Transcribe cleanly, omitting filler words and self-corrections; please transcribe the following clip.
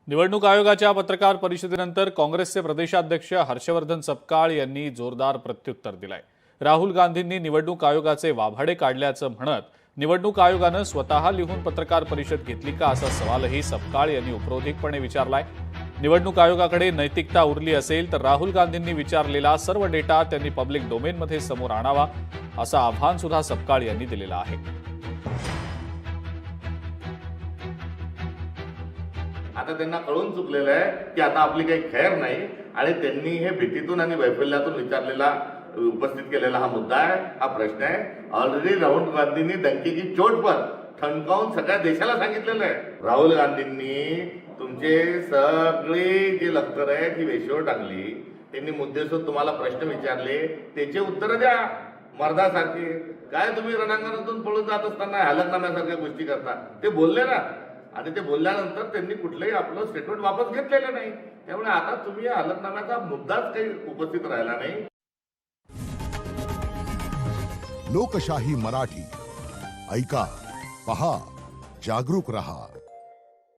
निवडणूक आयोगाच्या पत्रकार परिषदेनंतर काँग्रेसचे प्रदेशाध्यक्ष हर्षवर्धन सपकाळ यांनी जोरदार प्रत्युत्तर दिलंय। राहुल गांधींनी निवडणूक आयोगाचे वाभाडे काढल्याचं म्हणत निवडणूक आयोगानं स्वतः लिहून पत्रकार परिषद घेतली का असा सवालही सपकाळ यांनी उपरोधिकपणे विचारलाय। निवडणूक आयोगाकडे नैतिकता उरली असेल तर राहुल गांधींनी विचारलेला सर्व डेटा त्यांनी पब्लिक डोमेनमध्ये समोर आणावा असं आव्हान सुद्धा सपकाळ यांनी दिलेलं आहे। आता त्यांना कळून चुकलेलं आहे की आता आपली काही खैर नाही आणि त्यांनी हे भीतीतून आणि वैफल्यातून विचारलेला उपस्थित केलेला हा मुद्दा आहे, हा प्रश्न आहे। ऑलरेडी राहुल गांधींनी डंके की चोट पर ठणकावून सगळ्या देशाला सांगितलेलं आहे। राहुल गांधींनी तुमचे सगळे जे लष्कर आहे ती वेशीवर टाकली, त्यांनी मुद्देसूद तुम्हाला प्रश्न विचारले, त्याचे उत्तर द्या मर्दासारखे। काय तुम्ही रणांगणातून पळून जात असताना हलकनाम्यासारख्या गोष्टी करता? ते बोलले ना, आणि ते बोलल्यानंतर त्यांनी कुठलंही आपलं स्टेटमेंट वापस घेतलेलं नाही। त्यामुळे आता तुम्ही हलकनाम्याचा मुद्दाच काही उपस्थित राहिला नाही। लोकशाही मराठी ऐका, पहा, जागरूक रहा।